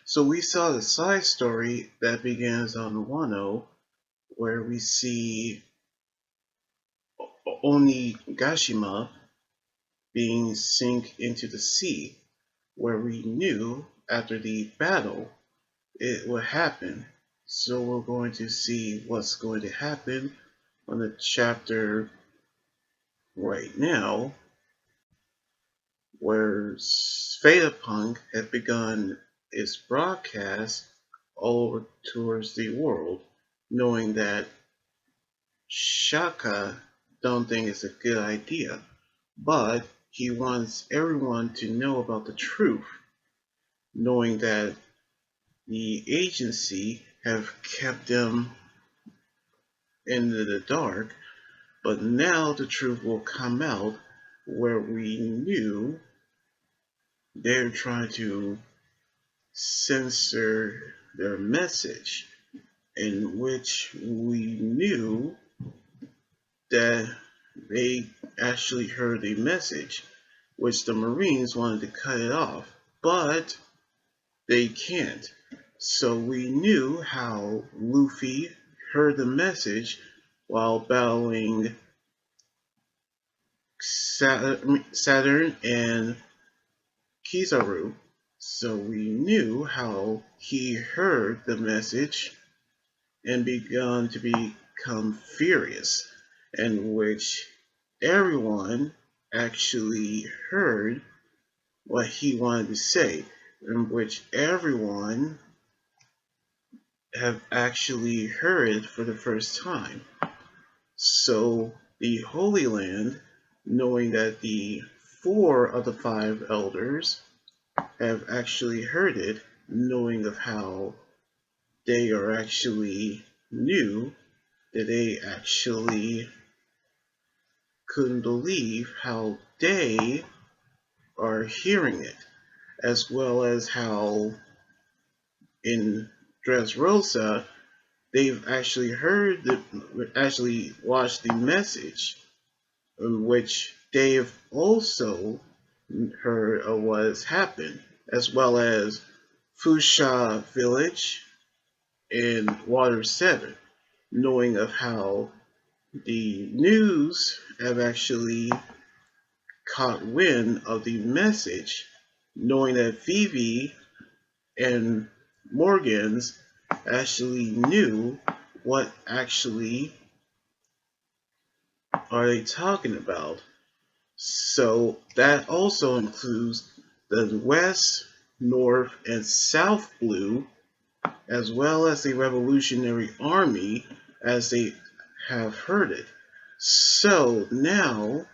So we saw the side story that begins on Wano, where we see Onigashima being sink into the sea, where we knew after the battle it would happen. So we're going to see what's going to happen on the chapter right now, where Punk had begun its broadcast all over towards the world, knowing that Shaka don't think it's a good idea, but he wants everyone to know about the truth, knowing that the agency have kept them in the dark, but now the truth will come out where we knew they're trying to censor their message, in which we knew that they actually heard a message, which the Marines wanted to cut it off, but they can't. So we knew how Luffy heard the message while battling Saturn and Kizaru. So we knew how he heard the message and begun to become furious, in which everyone actually heard what he wanted to say, in which everyone have actually heard it for the first time. So the Holy Land, knowing that the four of the five elders have actually heard it, knowing of how they are actually new, that they actually couldn't believe how they are hearing it, as well as how in Dressrosa they've actually actually watched the message, in which they've also heard of what has happened, as well as Fusha Village and Water 7, knowing of how the news have actually caught wind of the message, knowing that Phoebe and Morgans actually knew what actually are they talking about. So that also includes the West, North, and South Blue, as well as the Revolutionary Army, as they have heard it. So now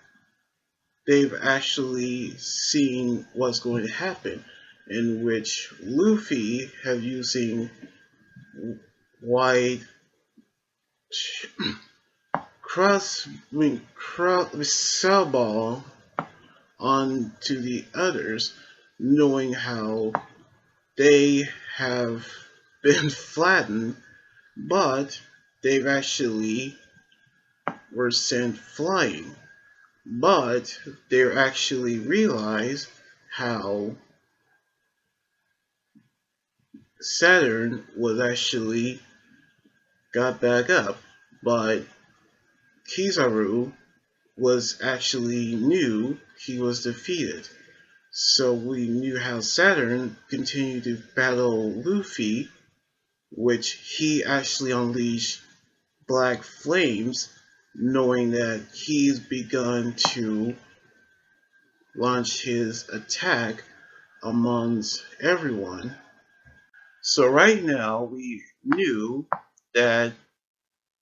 they've actually seen what's going to happen, in which Luffy have using wide cell ball onto the others, knowing how they have been flattened, but they've actually were sent flying. But they actually realize how Saturn was actually got back up, but Kizaru was actually knew he was defeated. So we knew how Saturn continued to battle Luffy, which he actually unleashed black flames, knowing that he's begun to launch his attack amongst everyone. So right now we knew that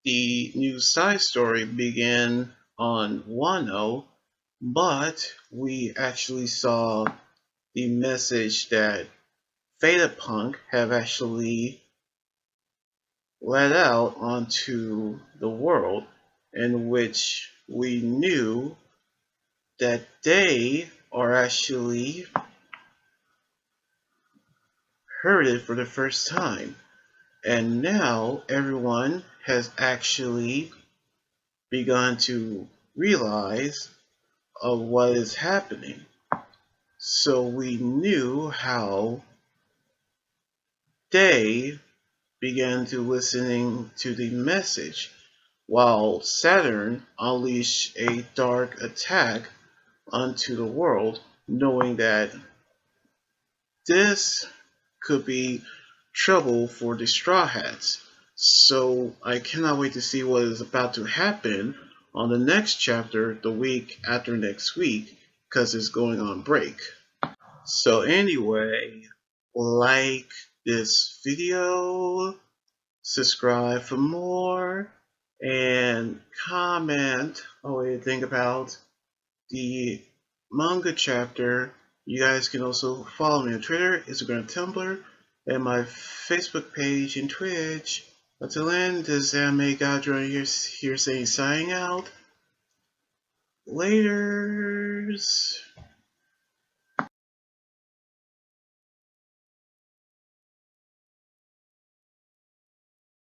the new side story began on Wano, but we actually saw the message that Punk have actually let out onto the world, in which we knew that they are actually heard it for the first time. And now everyone has actually begun to realize of what is happening. So we knew how they began to listening to the message, while Saturn unleashed a dark attack onto the world, knowing that this could be trouble for the Straw Hats. So I cannot wait to see what is about to happen on the next chapter the week after next week, because it's going on break. So anyway, like this video, subscribe for more, and comment on what you think about the manga chapter. You guys can also follow me on Twitter, Instagram, Tumblr, and my Facebook page and Twitch. Until then, this is Anime Godra here saying signing out. Laters.